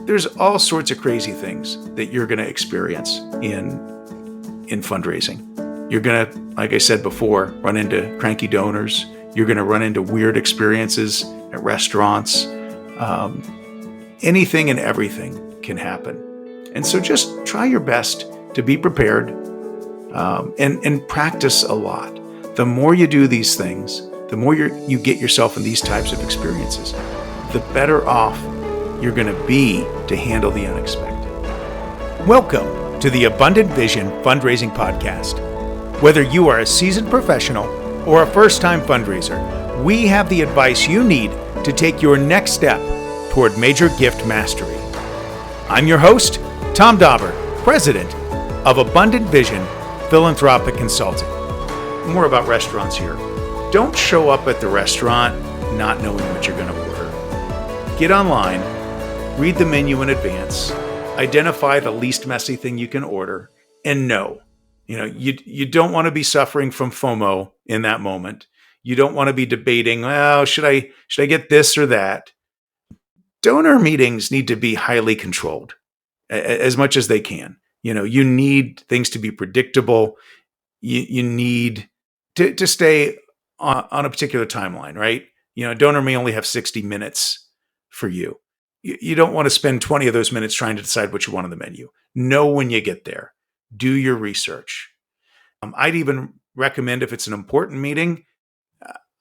There's all sorts of crazy things that you're going to experience in fundraising. You're going to, like I said before, run into cranky donors. You're going to run into weird experiences at restaurants. Anything and everything can happen. And so just try your best to be prepared and practice a lot. The more you do these things, the more you get yourself in these types of experiences, the better off you're going to be to handle the unexpected. Welcome to the Abundant Vision Fundraising Podcast. Whether you are a seasoned professional or a first-time fundraiser, we have the advice you need to take your next step toward major gift mastery. I'm your host, Tom Dauber, President of Abundant Vision Philanthropic Consulting. More about restaurants here. Don't show up at the restaurant not knowing what you're going to order. Get online, read the menu in advance, identify the least messy thing you can order, and know. You don't want to be suffering from FOMO in that moment. You don't want to be debating, well, should I get this or that? Donor meetings need to be highly controlled as much as they can. You need things to be predictable. You need to stay on a particular timeline, right? A donor may only have 60 minutes for you. You don't want to spend 20 of those minutes trying to decide what you want on the menu. Know when you get there. Do your research. I'd even recommend, if it's an important meeting,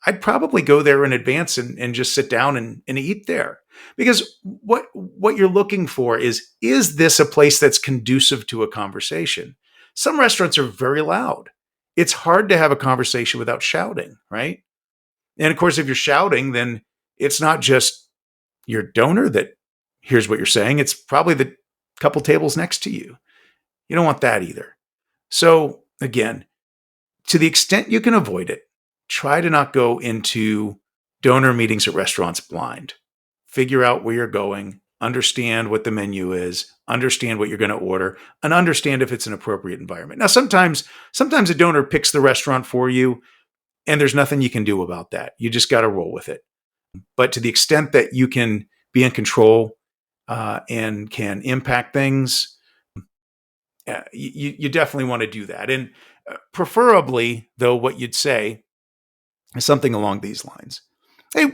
I'd probably go there in advance and just sit down and eat there. Because what you're looking for is this a place that's conducive to a conversation? Some restaurants are very loud. It's hard to have a conversation without shouting, right? And of course, if you're shouting, then it's not just your donor that hears what you're saying. It's probably the couple tables next to you. You don't want that either. So again, to the extent you can avoid it, try to not go into donor meetings at restaurants blind. Figure out where you're going, understand what the menu is, understand what you're going to order, and understand if it's an appropriate environment. Now, sometimes a donor picks the restaurant for you, and there's nothing you can do about that. You just got to roll with it. But to the extent that you can be in control and can impact things, you definitely want to do that. And preferably, though, what you'd say is something along these lines. Hey,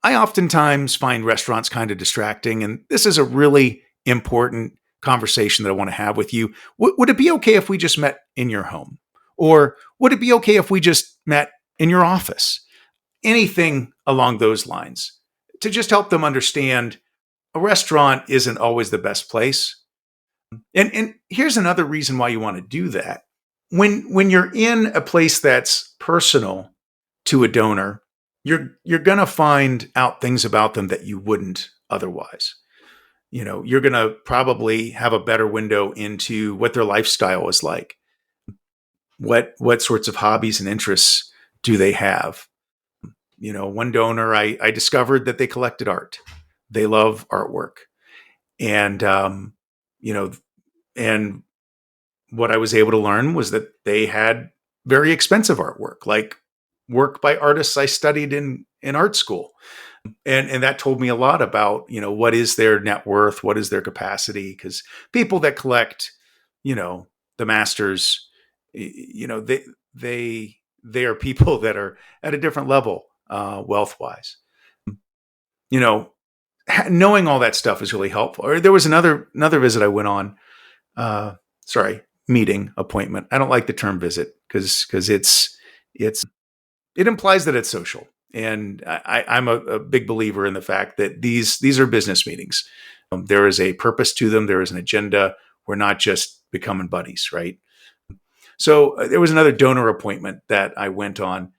I oftentimes find restaurants kind of distracting, and this is a really important conversation that I want to have with you. Would it be okay if we just met in your home? Or would it be okay if we just met in your office? Anything along those lines to just help them understand a restaurant isn't always the best place. And here's another reason why you want to do that. When you're in a place that's personal to a donor, you're going to find out things about them that you wouldn't otherwise. You're going to probably have a better window into what their lifestyle is like. What sorts of hobbies and interests do they have? One donor, I discovered that they collected art. They love artwork. And, and what I was able to learn was that they had very expensive artwork, like work by artists I studied in art school. And that told me a lot about, what is their net worth? What is their capacity? Because people that collect, the masters, they are people that are at a different level, wealth-wise. Knowing all that stuff is really helpful. Or there was another visit I went on, meeting appointment. I don't like the term visit because it implies that it's social. And I'm a big believer in the fact that these are business meetings. There is a purpose to them. There is an agenda. We're not just becoming buddies, right? So there was another donor appointment that I went on,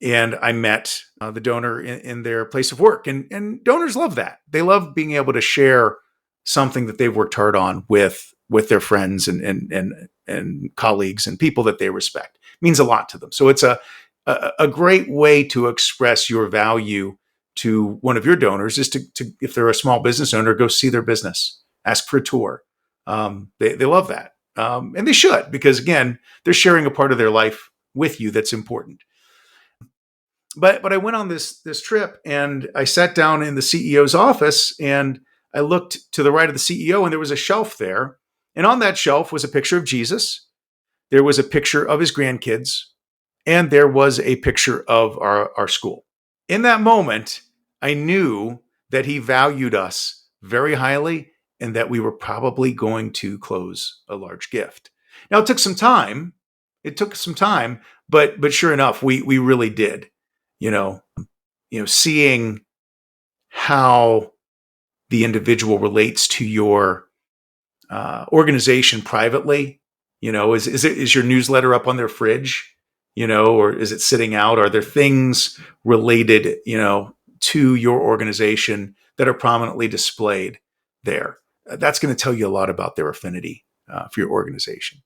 and I met the donor in their place of work. And donors love that. They love being able to share something that they've worked hard on with their friends and colleagues and people that they respect. It means a lot to them. So it's a great way to express your value to one of your donors is to if they're a small business owner, go see their business, ask for a tour. They love that. And they should, because again, they're sharing a part of their life with you that's important. But I went on this trip, and I sat down in the CEO's office, and I looked to the right of the CEO, and there was a shelf there. And on that shelf was a picture of Jesus. There was a picture of his grandkids, and there was a picture of our school. In that moment, I knew that he valued us very highly and that we were probably going to close a large gift. Now, it took some time. But sure enough, we really did. You know, seeing how the individual relates to your organization privately. Is your newsletter up on their fridge? Or is it sitting out? Are there things related, to your organization that are prominently displayed there? That's going to tell you a lot about their affinity for your organization.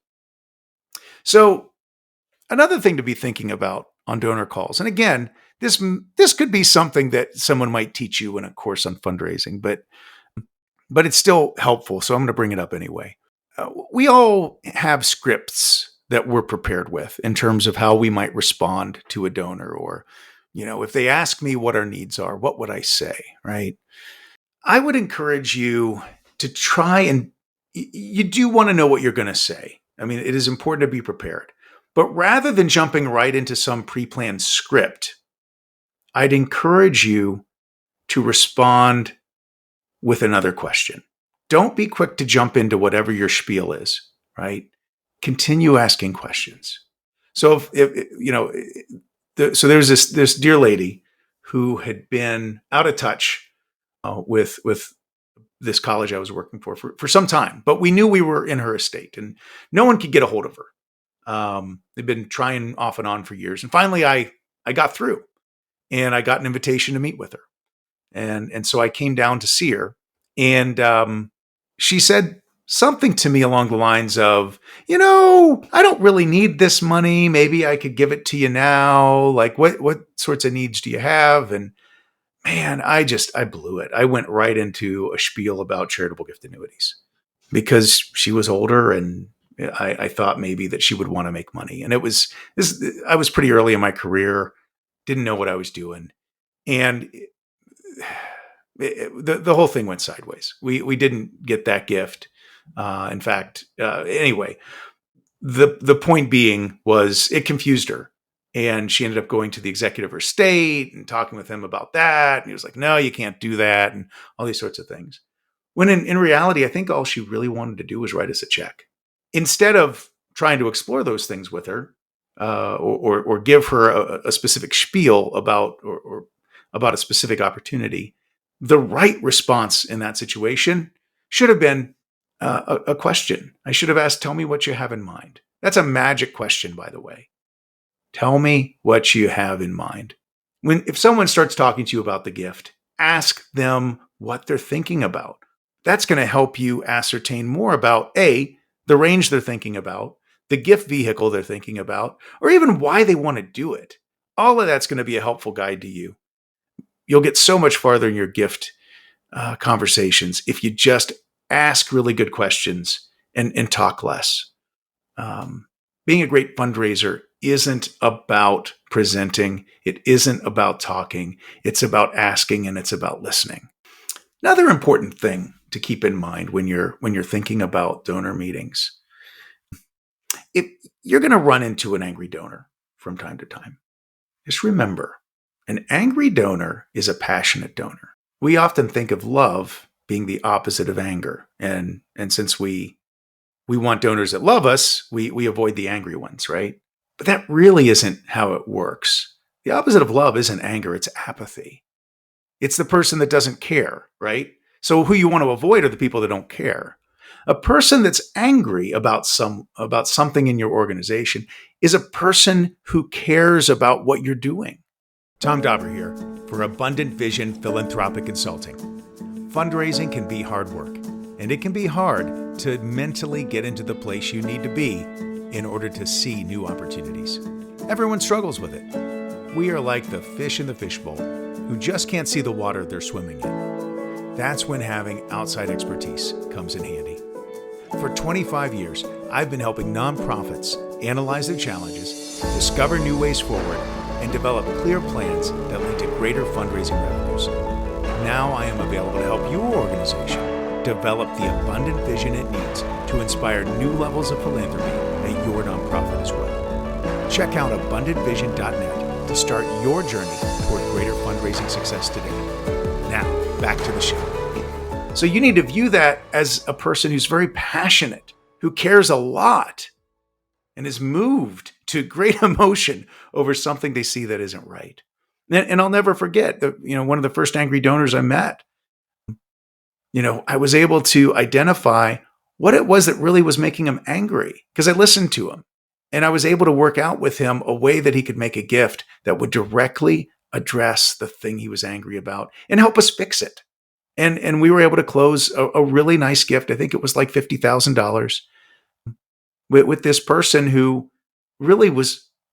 So another thing to be thinking about on donor calls, and again, this could be something that someone might teach you in a course on fundraising, but it's still helpful. So I'm going to bring it up anyway. We all have scripts that we're prepared with in terms of how we might respond to a donor, or, if they ask me what our needs are, what would I say, right? I would encourage you to try and you do want to know what you're going to say. I mean, it is important to be prepared. But rather than jumping right into some pre-planned script, I'd encourage you to respond with another question. Don't be quick to jump into whatever your spiel is, right? Continue asking questions. So so there's this dear lady who had been out of touch with this college I was working for some time, but we knew we were in her estate, and no one could get a hold of her. They'd been trying off and on for years, and finally I got through, and I got an invitation to meet with her, and so I came down to see her, and she said something to me along the lines of, I don't really need this money. Maybe I could give it to you now. Like, what sorts of needs do you have? And man, I blew it. I went right into a spiel about charitable gift annuities because she was older, and I thought maybe that she would want to make money. And I was pretty early in my career, didn't know what I was doing. And the whole thing went sideways. We didn't get that gift. In fact, anyway, the point being was it confused her, and she ended up going to the executive of her state and talking with him about that. And he was like, "No, you can't do that," and all these sorts of things. When in reality, I think all she really wanted to do was write us a check. Instead of trying to explore those things with her, or give her a specific spiel about or about a specific opportunity, the right response in that situation should have been a question. I should have asked, "Tell me what you have in mind." That's a magic question, by the way. Tell me what you have in mind. If someone starts talking to you about the gift, ask them what they're thinking about. That's going to help you ascertain more about the range they're thinking about, the gift vehicle they're thinking about, or even why they want to do it. All of that's going to be a helpful guide to you. You'll get so much farther in your gift conversations if you just ask really good questions and talk less. Being a great fundraiser isn't about presenting. It isn't about talking. It's about asking, and it's about listening. Another important thing to keep in mind when you're thinking about donor meetings, if you're going to run into an angry donor from time to time, just remember, an angry donor is a passionate donor. We often think of love being the opposite of anger, and since we want donors that love us, we avoid the angry ones, right? But that really isn't how it works. The opposite of love isn't anger, it's apathy. It's the person that doesn't care, right? So who you want to avoid are the people that don't care. A person that's angry about something in your organization is a person who cares about what you're doing. Tom Dauber here for Abundant Vision Philanthropic Consulting. Fundraising can be hard work, and it can be hard to mentally get into the place you need to be in order to see new opportunities. Everyone struggles with it. We are like the fish in the fishbowl who just can't see the water they're swimming in. That's when having outside expertise comes in handy. For 25 years, I've been helping nonprofits analyze their challenges, discover new ways forward, and develop clear plans that lead to greater fundraising revenues. Now I am available to help your organization develop the abundant vision it needs to inspire new levels of philanthropy at your nonprofit as well. Check out abundantvision.net to start your journey toward greater fundraising success today. Now, back to the show. So you need to view that as a person who's very passionate, who cares a lot, and is moved to great emotion over something they see that isn't right. And I'll never forget one of the first angry donors I met. I was able to identify what it was that really was making him angry because I listened to him, and I was able to work out with him a way that he could make a gift that would directly address the thing he was angry about and help us fix it. And we were able to close a really nice gift. I think it was like $50,000 with this person who really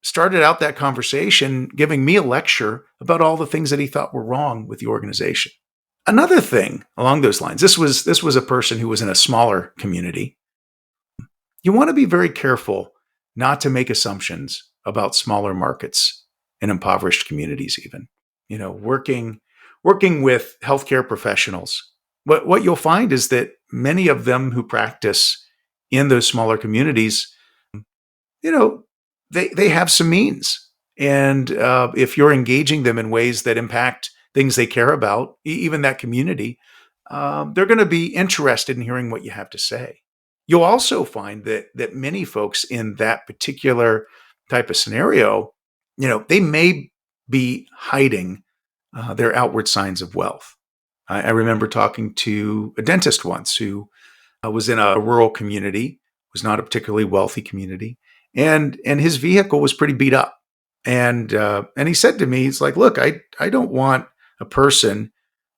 started out that conversation giving me a lecture about all the things that he thought were wrong with the organization. Another thing along those lines, this was a person who was in a smaller community. You want to be very careful not to make assumptions about smaller markets and impoverished communities even. Working with healthcare professionals, what you'll find is that many of them who practice in those smaller communities, they have some means. And if you're engaging them in ways that impact things they care about, even that community, they're going to be interested in hearing what you have to say. You'll also find that many folks in that particular type of scenario, they may be hiding their outward signs of wealth. I remember talking to a dentist once who was in a rural community, was not a particularly wealthy community, and his vehicle was pretty beat up. And he said to me, he's like, "Look, I don't want a person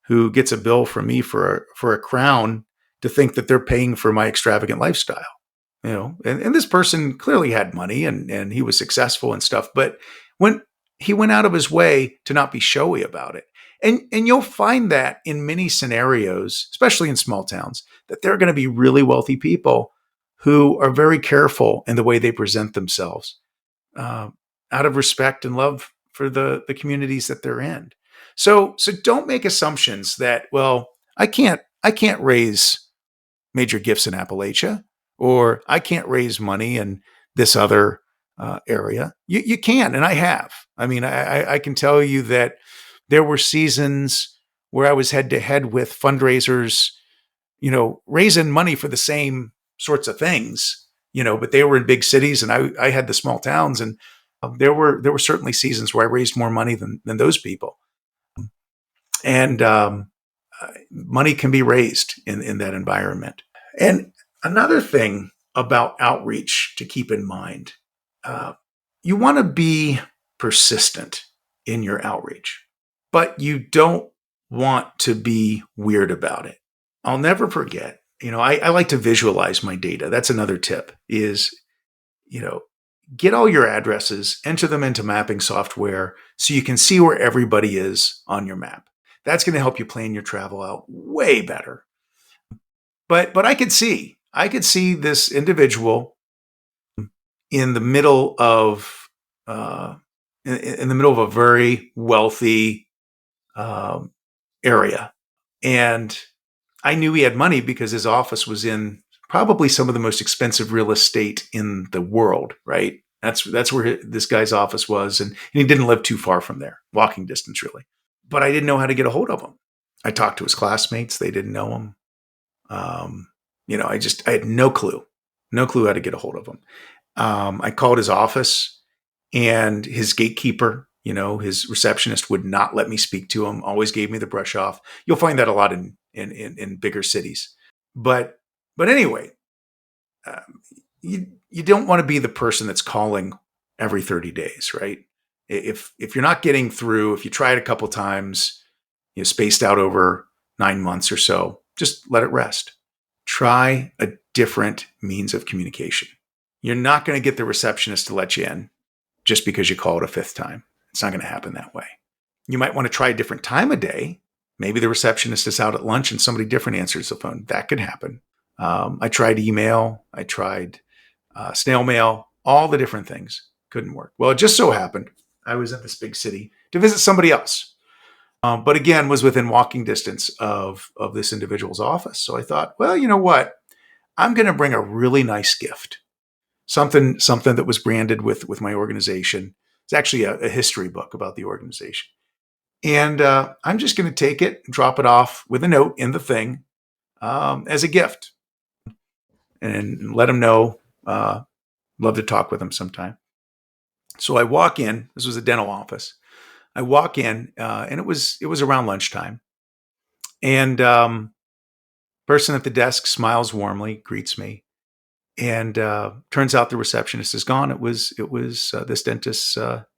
who gets a bill from me for a crown to think that they're paying for my extravagant lifestyle." And this person clearly had money and he was successful and stuff, but when he went out of his way to not be showy about it. And you'll find that in many scenarios, especially in small towns, that there are going to be really wealthy people who are very careful in the way they present themselves out of respect and love for the communities that they're in. So don't make assumptions that, well, I can't raise major gifts in Appalachia, or I can't raise money in this other area. You can, and I have. I mean, I can tell you that there were seasons where I was head to head with fundraisers, raising money for the same sorts of things, but they were in big cities and I had the small towns, and there were certainly seasons where I raised more money than those people. And money can be raised in that environment. And another thing about outreach to keep in mind, you want to be persistent in your outreach, but you don't want to be weird about it. I'll never forget, I like to visualize my data. That's another tip is, get all your addresses, enter them into mapping software so you can see where everybody is on your map. That's going to help you plan your travel out way better. But I could see this individual in the middle of in the middle of a very wealthy area, and I knew he had money because his office was in probably some of the most expensive real estate in the world. Right? That's where this guy's office was, and he didn't live too far from there, walking distance really. But I didn't know how to get a hold of him. I talked to his classmates; they didn't know him. I had no clue how to get a hold of him. I called his office, and his gatekeeper, his receptionist, would not let me speak to him. Always gave me the brush off. You'll find that a lot in bigger cities. But anyway, you don't want to be the person that's calling every 30 days, right? If you're not getting through, if you try it a couple times, spaced out over 9 months or so, just let it rest. Try a different means of communication. You're not going to get the receptionist to let you in just because you call it a fifth time. It's not going to happen that way. You might want to try a different time of day. Maybe the receptionist is out at lunch and somebody different answers the phone. That could happen. I tried email. I tried snail mail, all the different things. Couldn't work. Well, it just so happened I was in this big city to visit somebody else. But again, was within walking distance of this individual's office. So I thought, well, you know what? I'm going to bring a really nice gift, something that was branded with my organization. It's actually a history book about the organization, and I'm just going to take it, drop it off with a note in the thing as a gift, and let them know. Love to talk with them sometime. So I walk in. This was a dental office. I walk in, and it was around lunchtime, and person at the desk smiles warmly, greets me, and turns out the receptionist is gone. It was this dentist's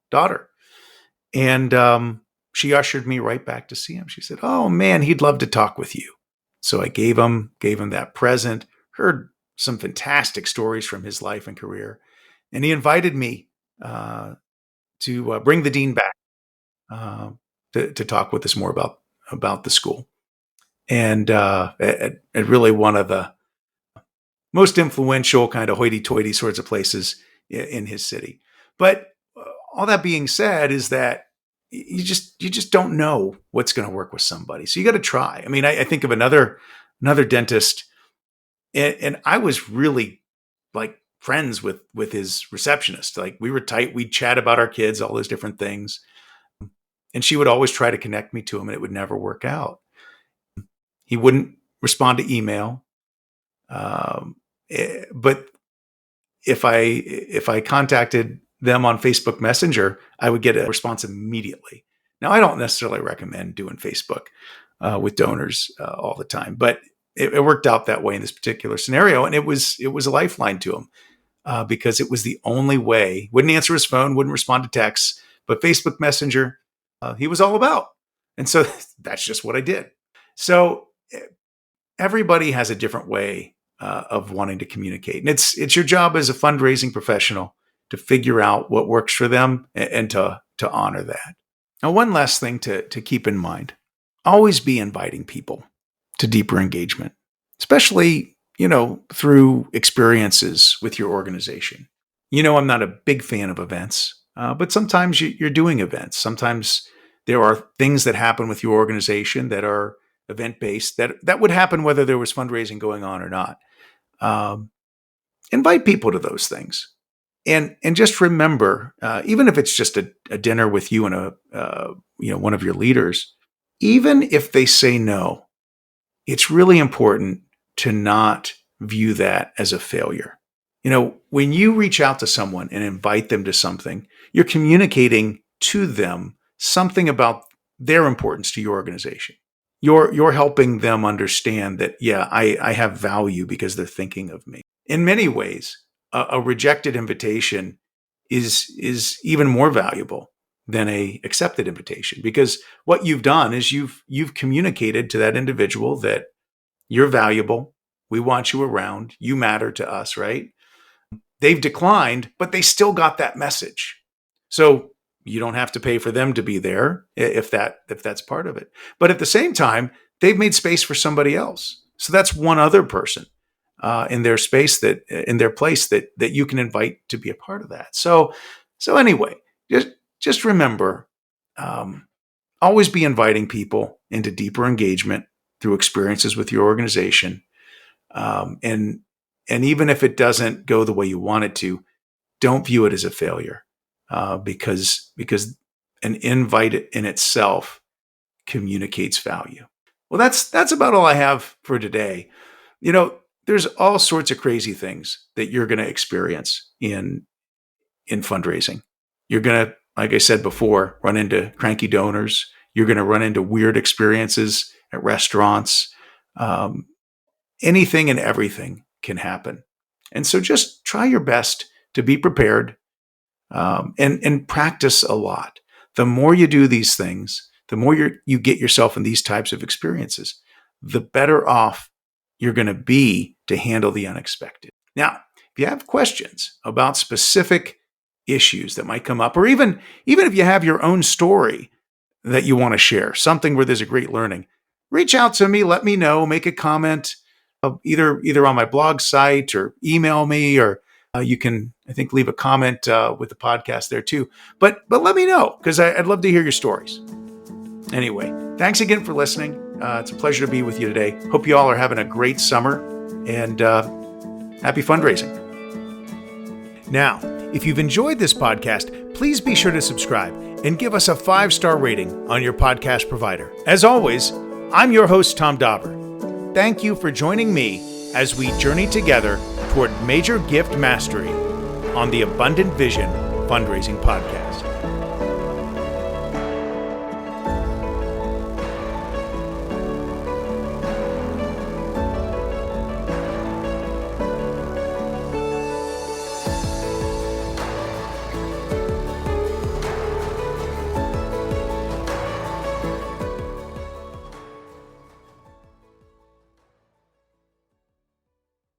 daughter, and she ushered me right back to see him. She said, "Oh man, he'd love to talk with you." So I gave him that present. Heard some fantastic stories from his life and career, and he invited me uh, to bring the dean back uh, to talk with us more about the school. And at really one of the most influential kind of hoity-toity sorts of places in his city. But all that being said, is that you just don't know what's going to work with somebody, so you got to try. I mean, I think of another dentist, and I was really like friends with his receptionist. Like we were tight. We'd chat about our kids, all those different things, and she would always try to connect me to him, and it would never work out. He wouldn't respond to email. But if I contacted them on Facebook Messenger, I would get a response immediately. Now, I don't necessarily recommend doing Facebook with donors all the time, but it worked out that way in this particular scenario, and it was a lifeline to him because it was the only way. Wouldn't answer his phone, wouldn't respond to texts, but Facebook Messenger, he was all about, and so that's just what I did. So everybody has a different way of wanting to communicate, and it's your job as a fundraising professional to figure out what works for them and to honor that. Now, one last thing to keep in mind: always be inviting people to deeper engagement, especially through experiences with your organization. I'm not a big fan of events, but sometimes you're doing events. Sometimes there are things that happen with your organization that are event based that would happen whether there was fundraising going on or not. Um, Invite people to those things, and just remember, even if it's just a dinner with you and a one of your leaders, even if they say no, it's really important to not view that as a failure. When you reach out to someone and invite them to something, you're communicating to them something about their importance to your organization. You're helping them understand that, yeah, I have value because they're thinking of me. In many ways, a rejected invitation is even more valuable than a accepted invitation, because what you've done is you've communicated to that individual that you're valuable, we want you around, you matter to us, right? They've declined, but they still got that message. So you don't have to pay for them to be there if that's part of it. But at the same time, they've made space for somebody else. So that's one other person in their space, that in their place, that you can invite to be a part of that. So anyway, just remember, um, always be inviting people into deeper engagement through experiences with your organization, and even if it doesn't go the way you want it to, don't view it as a failure, because an invite in itself communicates value. Well, that's about all I have for today. There's all sorts of crazy things that you're going to experience in fundraising. You're going to, like I said before, run into cranky donors. You're going to run into weird experiences at restaurants. Um, Anything and everything can happen. And so just try your best to be prepared, and practice a lot. The more you do these things, the more you get yourself in these types of experiences, the better off you're going to be to handle the unexpected. Now, if you have questions about specific issues that might come up, or even if you have your own story that you want to share, something where there's a great learning, reach out to me, let me know, make a comment, either on my blog site, or email me, or You can, I think, leave a comment with the podcast there too. But let me know, because I'd love to hear your stories. Anyway, thanks again for listening. It's a pleasure to be with you today. Hope you all are having a great summer, and happy fundraising. Now, if you've enjoyed this podcast, please be sure to subscribe and give us a 5-star rating on your podcast provider. As always, I'm your host, Tom Dauber. Thank you for joining me as we journey together toward major gift mastery on the Abundant Vision Fundraising Podcast.